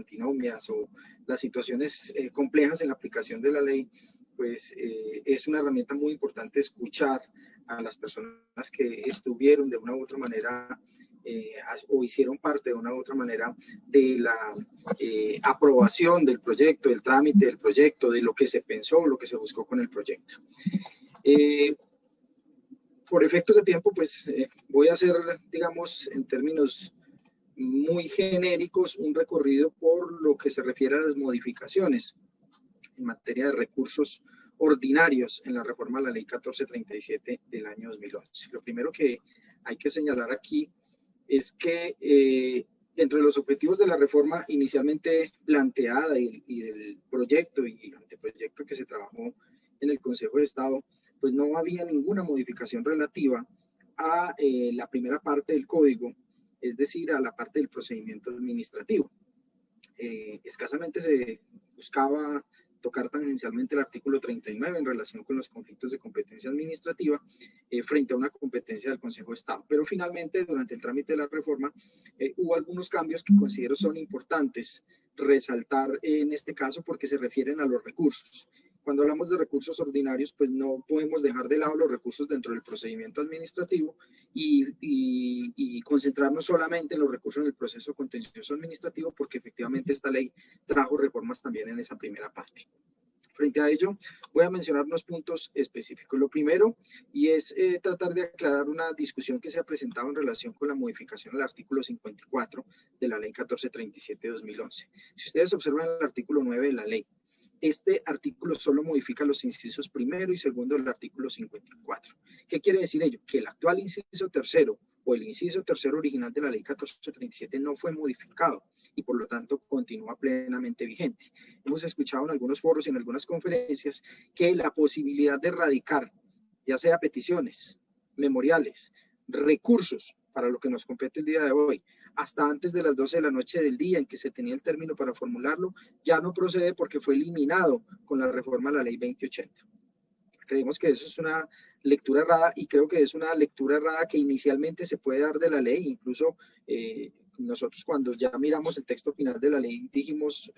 antinomias o las situaciones complejas en la aplicación de la ley, pues es una herramienta muy importante escuchar a las personas que estuvieron de una u otra manera o hicieron parte de una u otra manera de la aprobación del proyecto, del trámite del proyecto, de lo que se pensó, lo que se buscó con el proyecto. Por efectos de tiempo, pues voy a hacer, digamos, en términos muy genéricos, un recorrido por lo que se refiere a las modificaciones en materia de recursos ordinarios en la reforma a la ley 1437 del año 2011. Lo primero que hay que señalar aquí es que dentro de los objetivos de la reforma inicialmente planteada y del proyecto y anteproyecto que se trabajó en el Consejo de Estado, pues no había ninguna modificación relativa a la primera parte del código, es decir, a la parte del procedimiento administrativo. Escasamente se buscaba tocar tangencialmente el artículo 39 en relación con los conflictos de competencia administrativa frente a una competencia del Consejo de Estado. Pero finalmente, durante el trámite de la reforma, hubo algunos cambios que considero son importantes resaltar en este caso porque se refieren a los recursos. Cuando hablamos de recursos ordinarios, pues no podemos dejar de lado los recursos dentro del procedimiento administrativo y concentrarnos solamente en los recursos en el proceso contencioso administrativo, porque efectivamente esta ley trajo reformas también en esa primera parte. Frente a ello, voy a mencionar unos puntos específicos. Lo primero, y es tratar de aclarar una discusión que se ha presentado en relación con la modificación del artículo 54 de la ley 1437 de 2011. Si ustedes observan el artículo 9 de la ley, este artículo solo modifica los incisos primero y segundo del artículo 54. ¿Qué quiere decir ello? Que el actual inciso tercero o el inciso tercero original de la ley 1437 no fue modificado y por lo tanto continúa plenamente vigente. Hemos escuchado en algunos foros y en algunas conferencias que la posibilidad de radicar, ya sea peticiones, memoriales, recursos, para lo que nos compete el día de hoy, hasta antes de las 12 de la noche del día en que se tenía el término para formularlo, ya no procede porque fue eliminado con la reforma a la ley 2080. Creemos que eso es una lectura errada y creo que es una lectura errada que inicialmente se puede dar de la ley. Incluso nosotros cuando ya miramos el texto final de la ley dijimos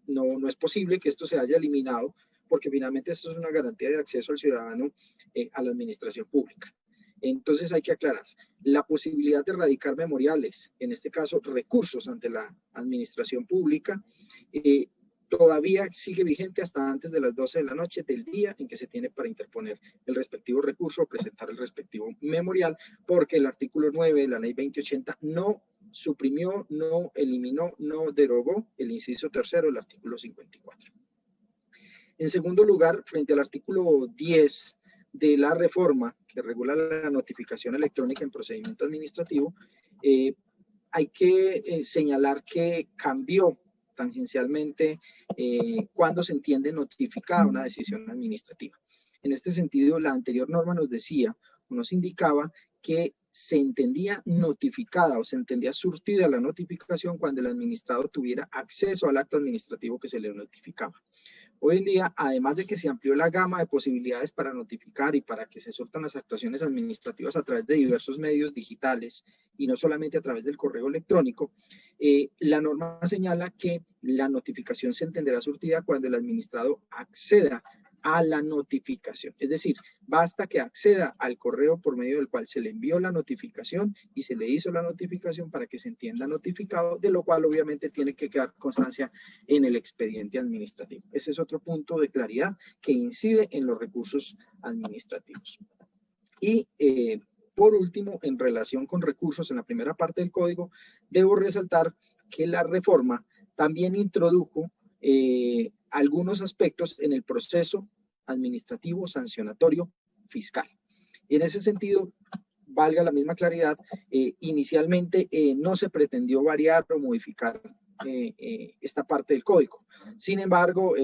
no es posible que esto se haya eliminado porque finalmente esto es una garantía de acceso al ciudadano a la administración pública. Entonces hay que aclarar, la posibilidad de radicar memoriales, en este caso recursos ante la administración pública, todavía sigue vigente hasta antes de las 12 de la noche del día en que se tiene para interponer el respectivo recurso o presentar el respectivo memorial, porque el artículo 9 de la ley 2080 no suprimió, no eliminó, no derogó el inciso tercero del artículo 54. En segundo lugar, frente al artículo 10 de la reforma que regula la notificación electrónica en procedimiento administrativo, hay que señalar que cambió tangencialmente cuando se entiende notificada una decisión administrativa. En este sentido, la anterior norma nos decía, o nos indicaba que se entendía notificada o se entendía surtida la notificación cuando el administrado tuviera acceso al acto administrativo que se le notificaba. Hoy en día, además de que se amplió la gama de posibilidades para notificar y para que se surtan las actuaciones administrativas a través de diversos medios digitales y no solamente a través del correo electrónico, la norma señala que la notificación se entenderá surtida cuando el administrado acceda a la notificación. Es decir, basta que acceda al correo por medio del cual se le envió la notificación y se le hizo la notificación para que se entienda notificado, de lo cual obviamente tiene que quedar constancia en el expediente administrativo. Ese es otro punto de claridad que incide en los recursos administrativos. Y por último, en relación con recursos en la primera parte del código, debo resaltar que la reforma también introdujo algunos aspectos en el proceso administrativo sancionatorio fiscal. Y en ese sentido, valga la misma claridad, inicialmente no se pretendió variar o modificar esta parte del código. Sin embargo,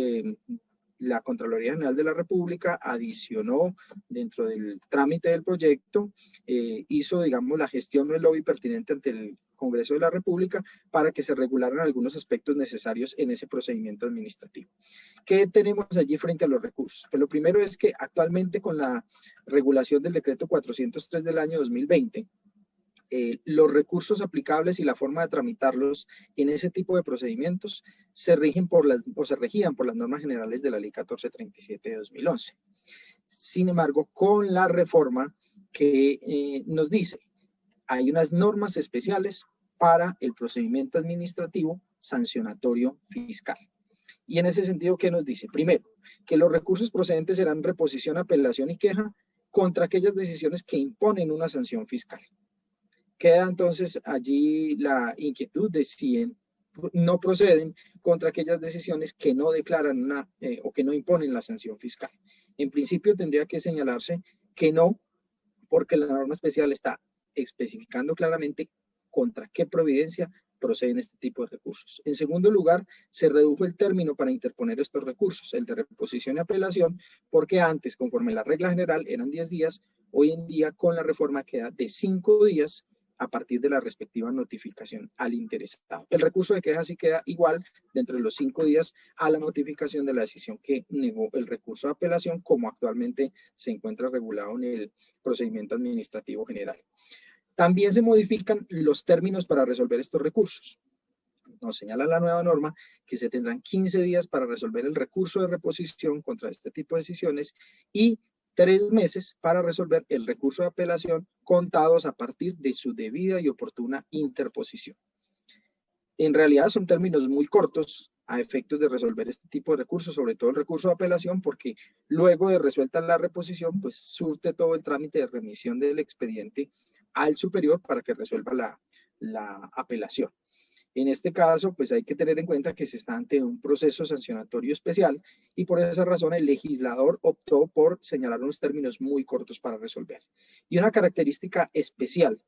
la Contraloría General de la República adicionó dentro del trámite del proyecto, hizo, digamos, la gestión o el lobby pertinente ante el Congreso de la República para que se regularan algunos aspectos necesarios en ese procedimiento administrativo. ¿Qué tenemos allí frente a los recursos? Pues lo primero es que actualmente con la regulación del decreto 403 del año 2020, los recursos aplicables y la forma de tramitarlos en ese tipo de procedimientos se regían por las normas generales de la Ley 1437 de 2011. Sin embargo, con la reforma que nos dice, hay unas normas especiales para el procedimiento administrativo sancionatorio fiscal. Y en ese sentido, ¿qué nos dice? Primero, que los recursos procedentes serán reposición, apelación y queja contra aquellas decisiones que imponen una sanción fiscal. Queda entonces allí la inquietud de si no proceden contra aquellas decisiones que no declaran o que no imponen la sanción fiscal. En principio tendría que señalarse que no, porque la norma especial está especificando claramente contra qué providencia proceden este tipo de recursos. En segundo lugar, se redujo el término para interponer estos recursos, el de reposición y apelación, porque antes, conforme la regla general, eran 10 días, hoy en día con la reforma queda de 5 días a partir de la respectiva notificación al interesado. El recurso de queja sí queda igual dentro de los 5 días a la notificación de la decisión que negó el recurso de apelación, como actualmente se encuentra regulado en el procedimiento administrativo general. También se modifican los términos para resolver estos recursos. Nos señala la nueva norma que se tendrán 15 días para resolver el recurso de reposición contra este tipo de decisiones y 3 meses para resolver el recurso de apelación contados a partir de su debida y oportuna interposición. En realidad son términos muy cortos a efectos de resolver este tipo de recursos, sobre todo el recurso de apelación, porque luego de resuelta la reposición, pues surte todo el trámite de remisión del expediente al superior para que resuelva la apelación. En este caso, pues hay que tener en cuenta que se está ante un proceso sancionatorio especial y por esa razón el legislador optó por señalar unos términos muy cortos para resolver. Y una característica especial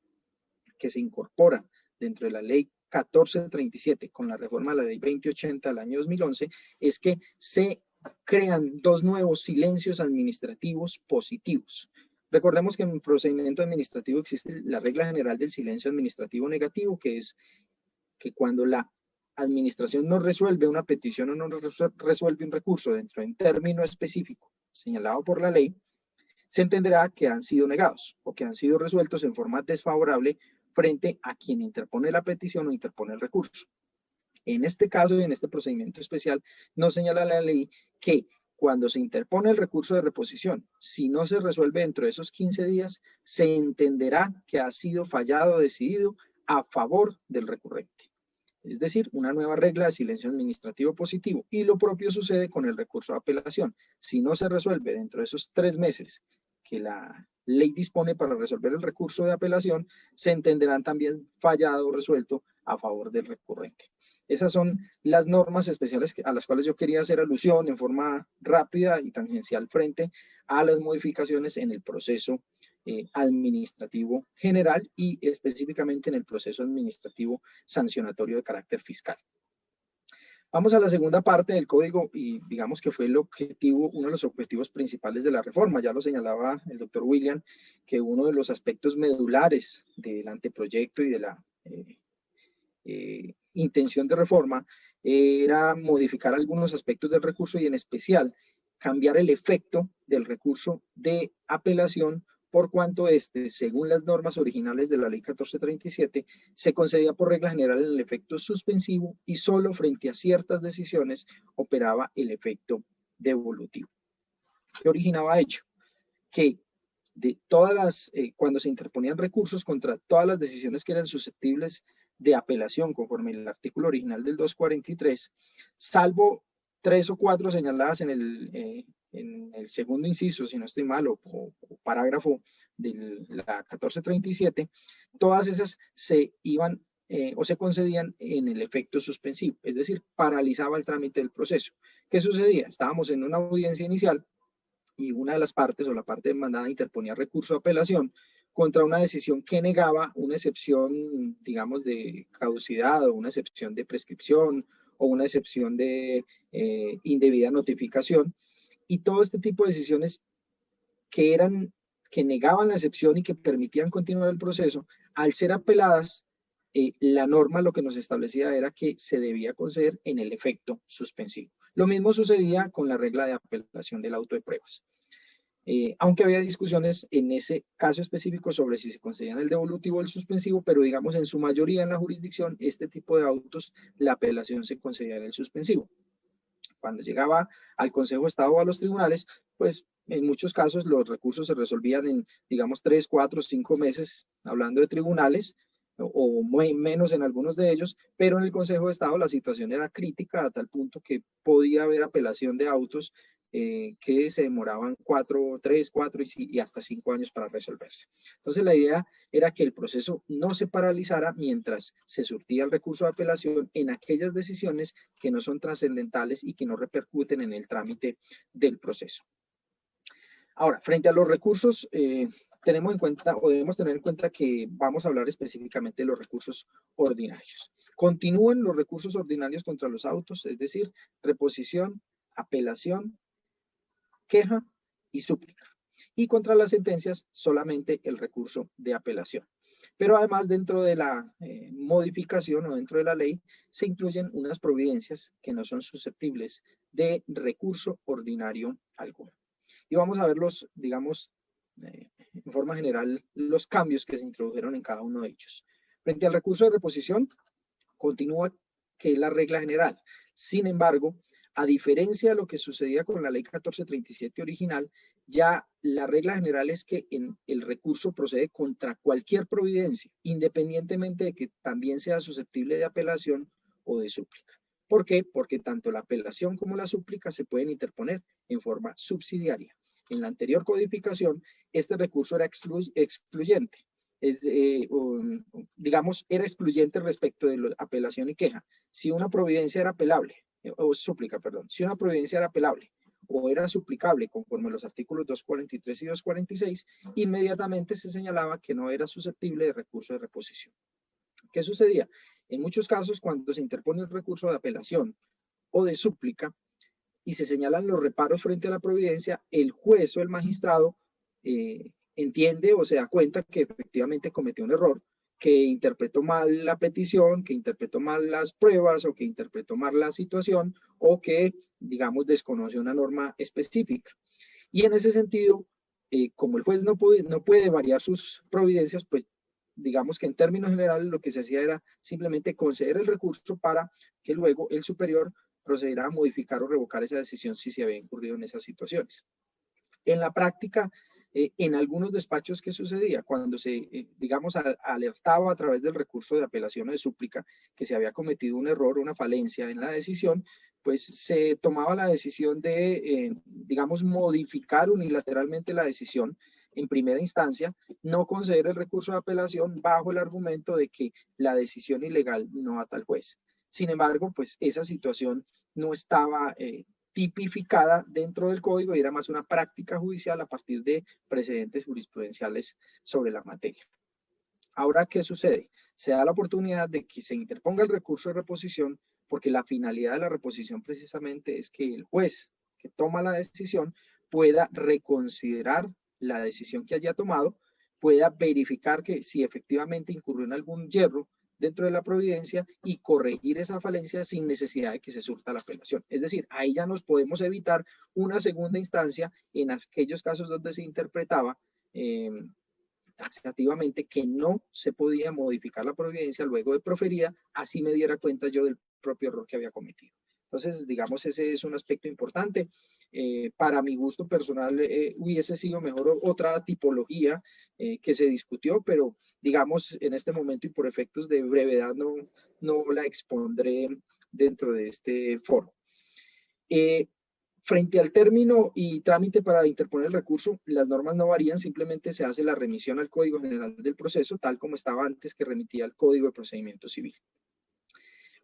que se incorpora dentro de la ley 1437 con la reforma de la ley 2080 del año 2011 es que se crean 2 nuevos silencios administrativos positivos. Recordemos que en un procedimiento administrativo existe la regla general del silencio administrativo negativo, que es que cuando la administración no resuelve una petición o no resuelve un recurso dentro de un término específico señalado por la ley, se entenderá que han sido negados o que han sido resueltos en forma desfavorable frente a quien interpone la petición o interpone el recurso. En este caso y en este procedimiento especial, nos señala la ley que cuando se interpone el recurso de reposición, si no se resuelve dentro de esos 15 días, se entenderá que ha sido fallado o decidido a favor del recurrente. Es decir, una nueva regla de silencio administrativo positivo. Y lo propio sucede con el recurso de apelación. Si no se resuelve dentro de esos 3 meses que la ley dispone para resolver el recurso de apelación, se entenderán también fallado o resuelto a favor del recurrente. Esas son las normas especiales a las cuales yo quería hacer alusión en forma rápida y tangencial frente a las modificaciones en el proceso administrativo general y específicamente en el proceso administrativo sancionatorio de carácter fiscal. Vamos a la segunda parte del código y digamos que fue el objetivo, uno de los objetivos principales de la reforma. Ya lo señalaba el doctor William, que uno de los aspectos medulares del anteproyecto y de la intención de reforma era modificar algunos aspectos del recurso y en especial cambiar el efecto del recurso de apelación por cuanto según las normas originales de la ley 1437, se concedía por regla general el efecto suspensivo y solo frente a ciertas decisiones operaba el efecto devolutivo. ¿Qué originaba ello? Que de todas las, cuando se interponían recursos contra todas las decisiones que eran susceptibles de apelación conforme el artículo original del 243, salvo 3 o 4 señaladas en el segundo inciso, si no estoy mal, o parágrafo de la 1437, todas esas se iban o se concedían en el efecto suspensivo, es decir, paralizaba el trámite del proceso. ¿Qué sucedía? Estábamos en una audiencia inicial y una de las partes o la parte demandada interponía recurso de apelación contra una decisión que negaba una excepción, digamos, de caducidad o una excepción de prescripción o una excepción de indebida notificación. Y todo este tipo de decisiones que negaban la excepción y que permitían continuar el proceso, al ser apeladas, la norma lo que nos establecía era que se debía conceder en el efecto suspensivo. Lo mismo sucedía con la regla de apelación del auto de pruebas. aunque había discusiones en ese caso específico sobre si se concedían el devolutivo o el suspensivo, pero digamos en su mayoría en la jurisdicción, este tipo de autos, la apelación se concedía en el suspensivo. Cuando llegaba al Consejo de Estado o a los tribunales, pues en muchos casos los recursos se resolvían en, digamos, 3, 4, 5 meses, hablando de tribunales, o menos en algunos de ellos, pero en el Consejo de Estado la situación era crítica a tal punto que podía haber apelación de autos que se demoraban 4, 3, 4 y hasta 5 años para resolverse. Entonces la idea era que el proceso no se paralizara mientras se surtía el recurso de apelación en aquellas decisiones que no son trascendentales y que no repercuten en el trámite del proceso. Ahora, frente a los recursos, tenemos en cuenta o debemos tener en cuenta que vamos a hablar específicamente de los recursos ordinarios. Continúan los recursos ordinarios contra los autos, es decir, reposición, apelación, queja y súplica. Y contra las sentencias, solamente el recurso de apelación. Pero además, dentro de la modificación o dentro de la ley, se incluyen unas providencias que no son susceptibles de recurso ordinario alguno. Y vamos a ver los, digamos, en forma general, los cambios que se introdujeron en cada uno de ellos. Frente al recurso de reposición, continúa que es la regla general. Sin embargo, a diferencia de lo que sucedía con la ley 1437 original, ya la regla general es que el recurso procede contra cualquier providencia, independientemente de que también sea susceptible de apelación o de súplica. ¿Por qué? Porque tanto la apelación como la súplica se pueden interponer en forma subsidiaria. En la anterior codificación, este recurso era excluyente. Digamos, era excluyente respecto de la apelación y queja. Si una providencia era apelable, o súplica, perdón, si una providencia era apelable o era suplicable conforme los artículos 243 y 246, inmediatamente se señalaba que no era susceptible de recurso de reposición. ¿Qué sucedía? En muchos casos, cuando se interpone el recurso de apelación o de súplica y se señalan los reparos frente a la providencia, el juez o el magistrado entiende o se da cuenta que efectivamente cometió un error, que interpretó mal la petición, que interpretó mal las pruebas o que interpretó mal la situación o que, digamos, desconoce una norma específica. Y en ese sentido, como el juez no puede variar sus providencias, pues digamos que en términos generales lo que se hacía era simplemente conceder el recurso para que luego el superior procediera a modificar o revocar esa decisión si se había incurrido en esas situaciones. En la práctica, en algunos despachos, ¿qué sucedía? Cuando se, digamos, alertaba a través del recurso de apelación o de súplica que se había cometido un error, una falencia en la decisión, pues se tomaba la decisión de, digamos, modificar unilateralmente la decisión en primera instancia, no conceder el recurso de apelación bajo el argumento de que la decisión ilegal no ata al juez. Sin embargo, pues esa situación no estaba tipificada dentro del código y era más una práctica judicial a partir de precedentes jurisprudenciales sobre la materia. Ahora, ¿qué sucede? Se da la oportunidad de que se interponga el recurso de reposición porque la finalidad de la reposición precisamente es que el juez que toma la decisión pueda reconsiderar la decisión que haya tomado, pueda verificar que si efectivamente incurrió en algún yerro dentro de la providencia y corregir esa falencia sin necesidad de que se surta la apelación. Es decir, ahí ya nos podemos evitar una segunda instancia en aquellos casos donde se interpretaba taxativamente que no se podía modificar la providencia luego de proferida, así me diera cuenta yo del propio error que había cometido. Entonces, digamos, ese es un aspecto importante. Para mi gusto personal, hubiese sido mejor otra tipología que se discutió, pero digamos, en este momento y por efectos de brevedad no la expondré dentro de este foro. Frente al término y trámite para interponer el recurso, las normas no varían, simplemente se hace la remisión al Código General del Proceso, tal como estaba antes que remitía al Código de Procedimiento Civil.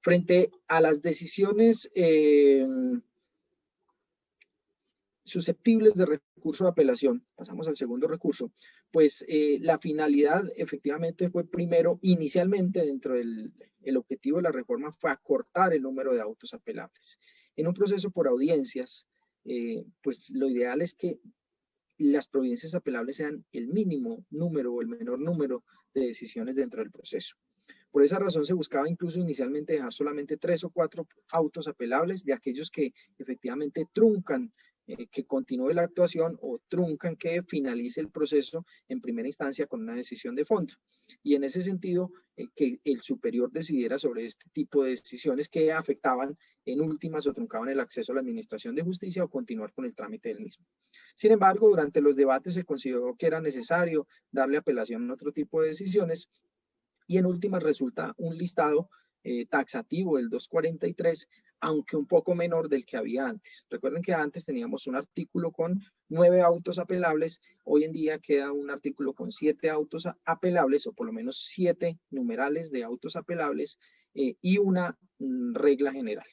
Frente a las decisiones susceptibles de recurso de apelación, pasamos al segundo recurso, pues la finalidad efectivamente fue primero, inicialmente dentro del objetivo de la reforma fue acortar el número de autos apelables. En un proceso por audiencias, pues lo ideal es que las providencias apelables sean el mínimo número o el menor número de decisiones dentro del proceso. Por esa razón se buscaba incluso inicialmente dejar solamente 3 o 4 autos apelables de aquellos que efectivamente truncan que continúe la actuación o truncan que finalice el proceso en primera instancia con una decisión de fondo. Y en ese sentido, que el superior decidiera sobre este tipo de decisiones que afectaban en últimas o truncaban el acceso a la administración de justicia o continuar con el trámite del mismo. Sin embargo, durante los debates se consideró que era necesario darle apelación a otro tipo de decisiones y en últimas resulta un listado taxativo del 243, aunque un poco menor del que había antes. Recuerden que antes teníamos un artículo con 9 autos apelables, hoy en día queda un artículo con 7 autos apelables, o por lo menos 7 numerales de autos apelables y una regla general.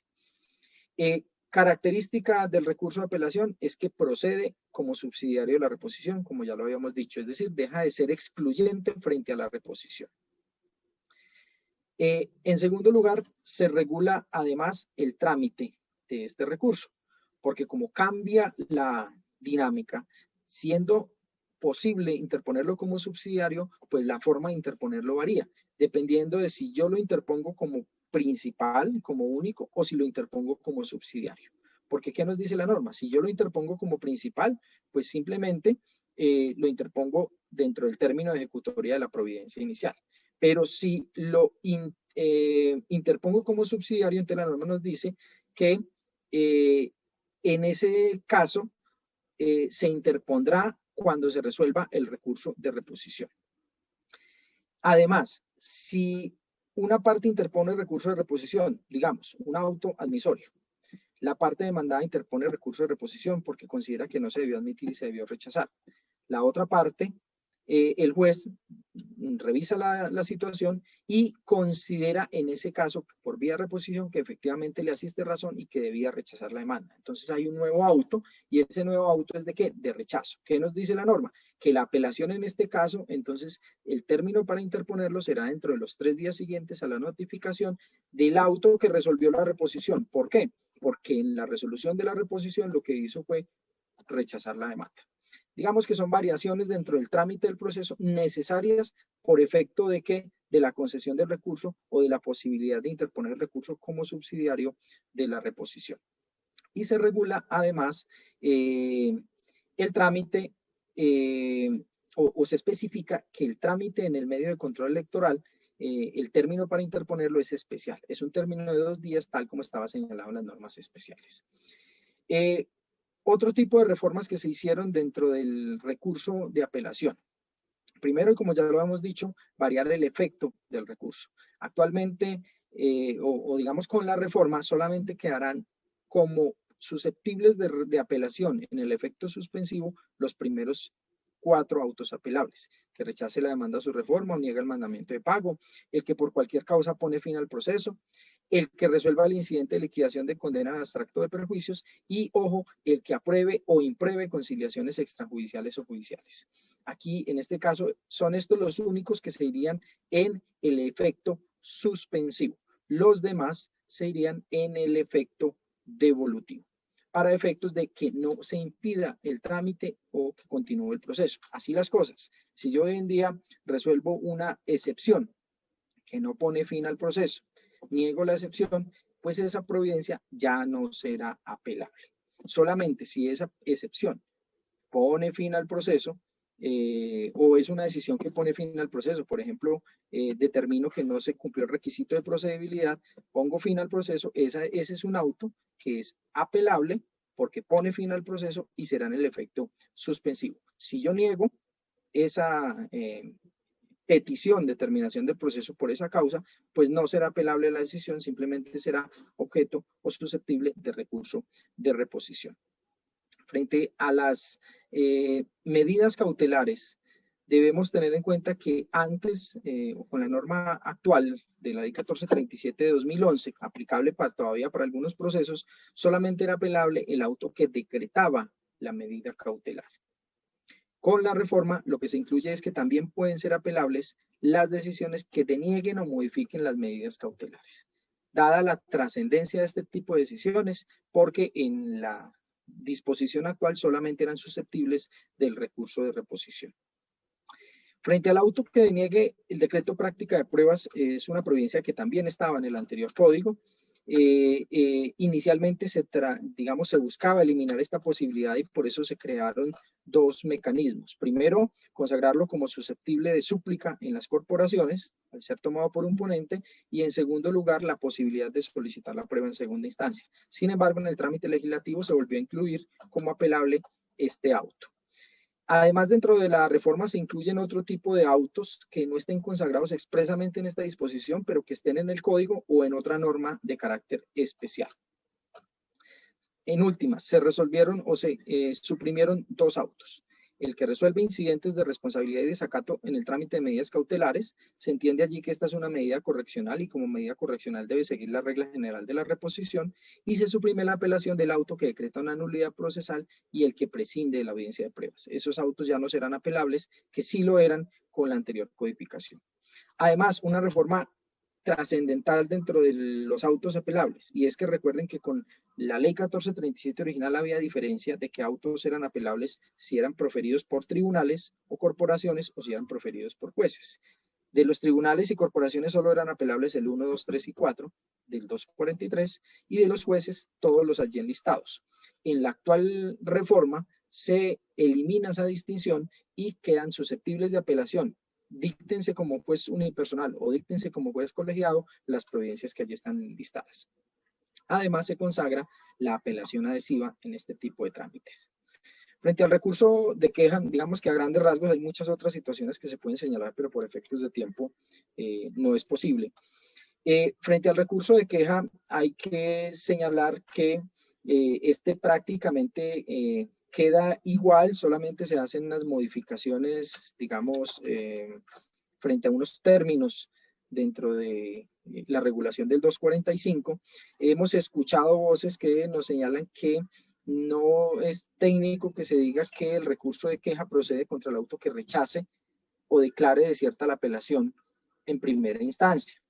Característica del recurso de apelación es que procede como subsidiario de la reposición, como ya lo habíamos dicho, es decir, deja de ser excluyente frente a la reposición. En segundo lugar, se regula además el trámite de este recurso, porque como cambia la dinámica, siendo posible interponerlo como subsidiario, pues la forma de interponerlo varía, dependiendo de si yo lo interpongo como principal, como único, o si lo interpongo como subsidiario. Porque, ¿qué nos dice la norma? Si yo lo interpongo como principal, pues simplemente lo interpongo dentro del término de ejecutoria de la providencia inicial. Pero si lo interpongo como subsidiario, entonces la norma nos dice que en ese caso se interpondrá cuando se resuelva el recurso de reposición. Además, si una parte interpone el recurso de reposición, digamos, un auto admisorio, la parte demandada interpone el recurso de reposición porque considera que no se debió admitir y se debió rechazar. La otra parte, el juez revisa la situación y considera en ese caso, por vía de reposición, que efectivamente le asiste razón y que debía rechazar la demanda. Entonces hay un nuevo auto y ese nuevo auto es ¿de qué? De rechazo. ¿Qué nos dice la norma? Que la apelación en este caso, entonces el término para interponerlo será dentro de los 3 días siguientes a la notificación del auto que resolvió la reposición. ¿Por qué? Porque en la resolución de la reposición lo que hizo fue rechazar la demanda. Digamos que son variaciones dentro del trámite del proceso necesarias por efecto de que de la concesión del recurso o de la posibilidad de interponer el recurso como subsidiario de la reposición. Y se regula además el trámite o se especifica que el trámite en el medio de control electoral, el término para interponerlo es especial. Es un término de 2 días, tal como estaba señalado en las normas especiales. Otro tipo de reformas que se hicieron dentro del recurso de apelación. Primero, y como ya lo hemos dicho, variar el efecto del recurso. Actualmente, o digamos con la reforma, solamente quedarán como susceptibles de apelación en el efecto suspensivo los primeros 4 autos apelables: que rechace la demanda a su reforma o niega el mandamiento de pago, el que por cualquier causa pone fin al proceso, el que resuelva el incidente de liquidación de condena en abstracto de perjuicios y, ojo, el que apruebe o impruebe conciliaciones extrajudiciales o judiciales. Aquí, en este caso, son estos los únicos que se irían en el efecto suspensivo. Los demás se irían en el efecto devolutivo, para efectos de que no se impida el trámite o que continúe el proceso. Así las cosas. Si yo hoy en día resuelvo una excepción que no pone fin al proceso, niego la excepción, pues esa providencia ya no será apelable. Solamente si esa excepción pone fin al proceso o es una decisión que pone fin al proceso, por ejemplo, determino que no se cumplió el requisito de procedibilidad, pongo fin al proceso, ese es un auto que es apelable porque pone fin al proceso y será en el efecto suspensivo. Si yo niego esa petición de terminación del proceso por esa causa, pues no será apelable la decisión, simplemente será objeto o susceptible de recurso de reposición. Frente a las medidas cautelares, debemos tener en cuenta que antes, con la norma actual de la ley 1437 de 2011, aplicable todavía para algunos procesos, solamente era apelable el auto que decretaba la medida cautelar. Con la reforma, lo que se incluye es que también pueden ser apelables las decisiones que denieguen o modifiquen las medidas cautelares, dada la trascendencia de este tipo de decisiones, porque en la disposición actual solamente eran susceptibles del recurso de reposición. Frente al auto que deniegue el decreto práctica de pruebas, es una providencia que también estaba en el anterior código. Inicialmente digamos, se buscaba eliminar esta posibilidad y por eso se crearon dos mecanismos. Primero, consagrarlo como susceptible de súplica en las corporaciones, al ser tomado por un ponente, y en segundo lugar, la posibilidad de solicitar la prueba en segunda instancia. Sin embargo, en el trámite legislativo se volvió a incluir como apelable este auto. Además, dentro de la reforma se incluyen otro tipo de autos que no estén consagrados expresamente en esta disposición, pero que estén en el código o en otra norma de carácter especial. En últimas, se resolvieron o se suprimieron dos autos. El que resuelve incidentes de responsabilidad y desacato en el trámite de medidas cautelares. Se entiende allí que esta es una medida correccional y como medida correccional debe seguir la regla general de la reposición, y se suprime la apelación del auto que decreta una nulidad procesal y el que prescinde de la audiencia de pruebas. Esos autos ya no serán apelables, que sí lo eran con la anterior codificación. Además, una reforma trascendental dentro de los autos apelables, y es que recuerden que con la ley 1437 original había diferencia de que autos eran apelables si eran proferidos por tribunales o corporaciones o si eran proferidos por jueces. De los tribunales y corporaciones solo eran apelables el 1, 2, 3 y 4 del 243, y de los jueces todos los allí enlistados. En la actual reforma se elimina esa distinción y quedan susceptibles de apelación. Díctense como juez unipersonal o díctense como juez colegiado las providencias que allí están listadas. Además, se consagra la apelación adhesiva en este tipo de trámites. Frente al recurso de queja, digamos que a grandes rasgos hay muchas otras situaciones que se pueden señalar, pero por efectos de tiempo no es posible. Frente al recurso de queja, hay que señalar que este prácticamente queda igual, solamente se hacen unas modificaciones, digamos, frente a unos términos dentro de la regulación del 245. Hemos escuchado voces que nos señalan que no es técnico que se diga que el recurso de queja procede contra el auto que rechace o declare desierta la apelación en primera instancia.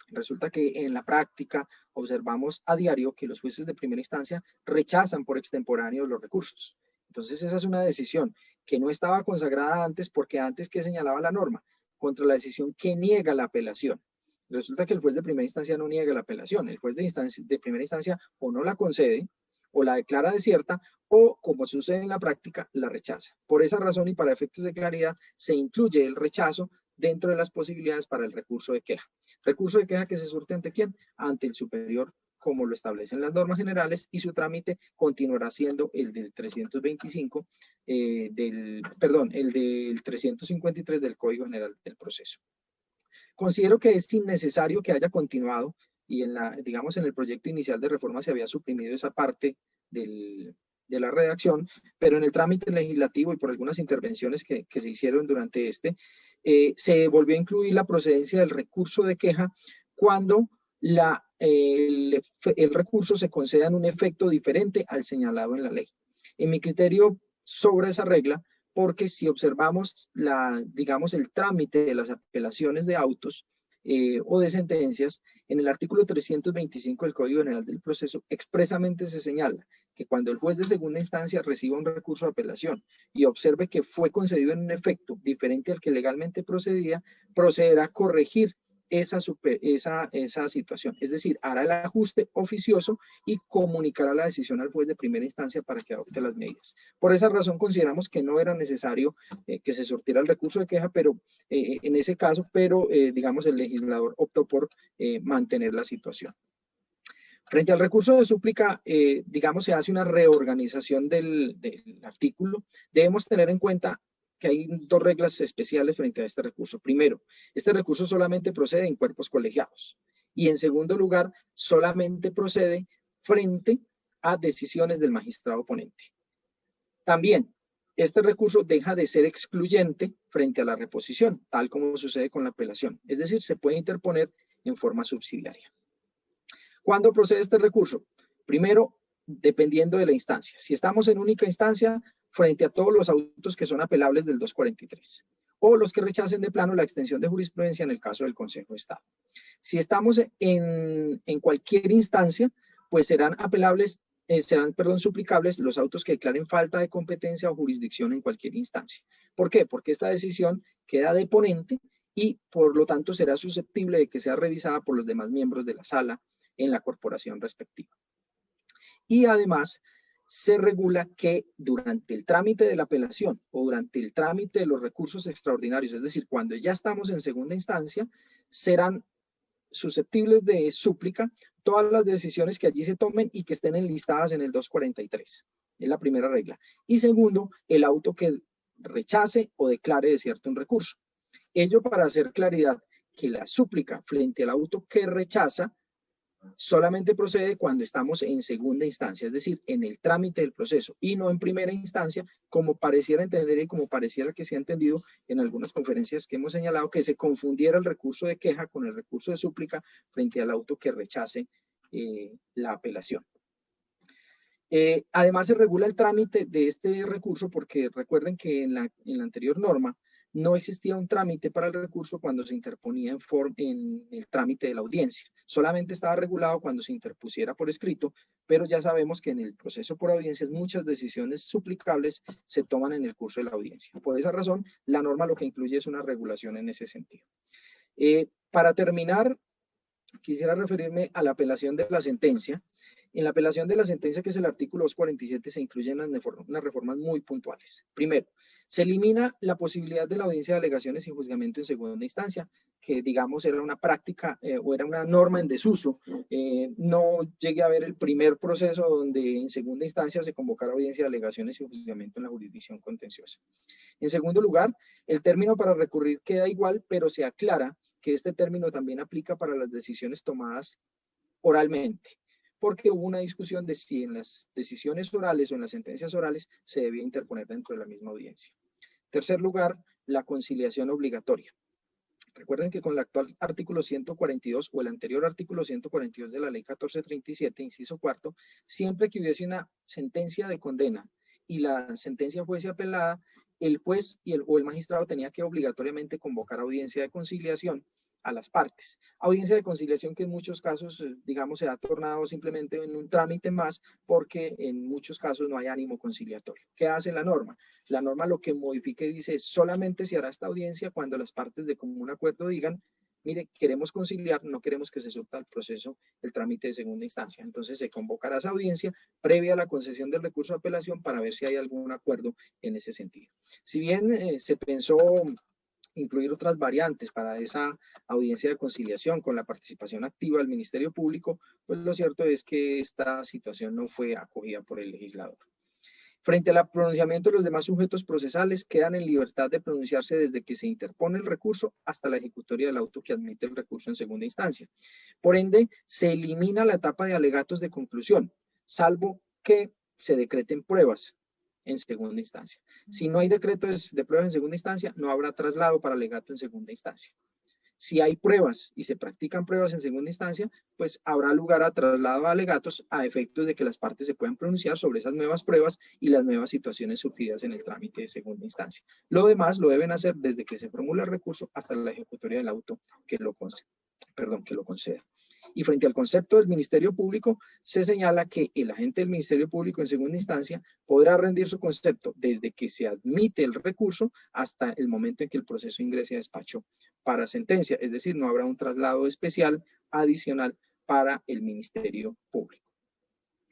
Resulta que en la práctica observamos a diario que los jueces de primera instancia rechazan por extemporáneo los recursos. Entonces esa es una decisión que no estaba consagrada antes, porque antes que señalaba la norma contra la decisión que niega la apelación. Resulta que el juez de primera instancia no niega la apelación. El juez de primera instancia o no la concede o la declara desierta o, como sucede en la práctica, la rechaza. Por esa razón y para efectos de claridad se incluye el rechazo dentro de las posibilidades para el recurso de queja. Recurso de queja que se surte ante quién, ante el superior, como lo establecen las normas generales, y su trámite continuará siendo el del 325, el del 353 del Código General del Proceso. Considero que es innecesario que haya continuado, y digamos en el proyecto inicial de reforma se había suprimido esa parte de la redacción, pero en el trámite legislativo y por algunas intervenciones que se hicieron durante se volvió a incluir la procedencia del recurso de queja cuando el recurso se conceda en un efecto diferente al señalado en la ley. En mi criterio, sobra esa regla, porque si observamos digamos, el trámite de las apelaciones de autos o de sentencias, en el artículo 325 del Código General del Proceso expresamente se señala que cuando el juez de segunda instancia reciba un recurso de apelación y observe que fue concedido en un efecto diferente al que legalmente procedía, procederá a corregir esa situación, es decir, hará el ajuste oficioso y comunicará la decisión al juez de primera instancia para que adopte las medidas. Por esa razón consideramos que no era necesario que se surtiera el recurso de queja, pero en ese caso, digamos el legislador optó por mantener la situación. Frente al recurso de súplica, digamos, se hace una reorganización del artículo. Debemos tener en cuenta que hay dos reglas especiales frente a este recurso. Primero, este recurso solamente procede en cuerpos colegiados. Y en segundo lugar, solamente procede frente a decisiones del magistrado ponente. También, este recurso deja de ser excluyente frente a la reposición, tal como sucede con la apelación. Es decir, se puede interponer en forma subsidiaria. ¿Cuándo procede este recurso? Primero, dependiendo de la instancia. Si estamos en única instancia, frente a todos los autos que son apelables del 243, o los que rechacen de plano la extensión de jurisprudencia en el caso del Consejo de Estado. Si estamos en cualquier instancia, pues serán suplicables los autos que declaren falta de competencia o jurisdicción en cualquier instancia. ¿Por qué? Porque esta decisión queda de ponente y por lo tanto será susceptible de que sea revisada por los demás miembros de la sala en la corporación respectiva. Y además se regula que durante el trámite de la apelación o durante el trámite de los recursos extraordinarios, es decir, cuando ya estamos en segunda instancia, serán susceptibles de súplica todas las decisiones que allí se tomen y que estén enlistadas en el 243. Es la primera regla. Y segundo, el auto que rechace o declare desierto un recurso. Ello para hacer claridad que la súplica frente al auto que rechaza solamente procede cuando estamos en segunda instancia, es decir, en el trámite del proceso y no en primera instancia, como pareciera entender y como pareciera que se ha entendido en algunas conferencias que hemos señalado, que se confundiera el recurso de queja con el recurso de súplica frente al auto que rechace la apelación. Además, se regula el trámite de este recurso porque recuerden que en la anterior norma no existía un trámite para el recurso cuando se interponía en el trámite de la audiencia. Solamente estaba regulado cuando se interpusiera por escrito, pero ya sabemos que en el proceso por audiencias muchas decisiones suplicables se toman en el curso de la audiencia. Por esa razón, la norma lo que incluye es una regulación en ese sentido. Para terminar, quisiera referirme a la apelación de la sentencia. En la apelación de la sentencia, que es el artículo 247, se incluyen unas reformas muy puntuales. Primero, se elimina la posibilidad de la audiencia de alegaciones y juzgamiento en segunda instancia, que digamos era una práctica o era una norma en desuso. No llegué a ver el primer proceso donde en segunda instancia se convocara audiencia de alegaciones y juzgamiento en la jurisdicción contenciosa. En segundo lugar, el término para recurrir queda igual, pero se aclara que este término también aplica para las decisiones tomadas oralmente, porque hubo una discusión de si en las decisiones orales o en las sentencias orales se debía interponer dentro de la misma audiencia. Tercer lugar, la conciliación obligatoria. Recuerden que con el actual artículo 142 o el anterior artículo 142 de la ley 1437, inciso cuarto, siempre que hubiese una sentencia de condena y la sentencia fuese apelada, el juez o el magistrado tenía que obligatoriamente convocar audiencia de conciliación a las partes. Audiencia de conciliación que en muchos casos, digamos, se ha tornado simplemente en un trámite más porque en muchos casos no hay ánimo conciliatorio. ¿Qué hace la norma? La norma lo que modifica y dice solamente se hará esta audiencia cuando las partes de común acuerdo digan, mire, queremos conciliar, no queremos que se surta el proceso, el trámite de segunda instancia. Entonces se convocará esa audiencia previa a la concesión del recurso de apelación para ver si hay algún acuerdo en ese sentido. Si bien se pensó incluir otras variantes para esa audiencia de conciliación con la participación activa del Ministerio Público, pues lo cierto es que esta situación no fue acogida por el legislador. Frente al pronunciamiento de los demás sujetos procesales, quedan en libertad de pronunciarse desde que se interpone el recurso hasta la ejecutoria del auto que admite el recurso en segunda instancia. Por ende, se elimina la etapa de alegatos de conclusión, salvo que se decreten pruebas en segunda instancia. Si no hay decretos de pruebas en segunda instancia, no habrá traslado para alegato en segunda instancia. Si hay pruebas y se practican pruebas en segunda instancia, pues habrá lugar a traslado a alegatos a efectos de que las partes se puedan pronunciar sobre esas nuevas pruebas y las nuevas situaciones surgidas en el trámite de segunda instancia. Lo demás lo deben hacer desde que se formula el recurso hasta la ejecutoria del auto que lo conceda. Y frente al concepto del Ministerio Público, se señala que el agente del Ministerio Público en segunda instancia podrá rendir su concepto desde que se admite el recurso hasta el momento en que el proceso ingrese a despacho para sentencia. Es decir, no habrá un traslado especial adicional para el Ministerio Público.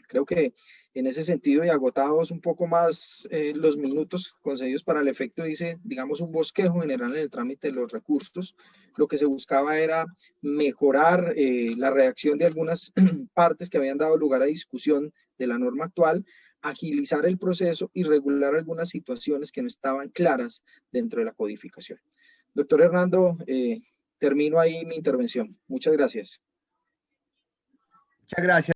Creo que en ese sentido, y agotados un poco más los minutos concedidos para el efecto, dice, digamos, un bosquejo general en el trámite de los recursos. Lo que se buscaba era mejorar la redacción de algunas partes que habían dado lugar a discusión de la norma actual, agilizar el proceso y regular algunas situaciones que no estaban claras dentro de la codificación. Doctor Hernando, termino ahí mi intervención. Muchas gracias. Muchas gracias.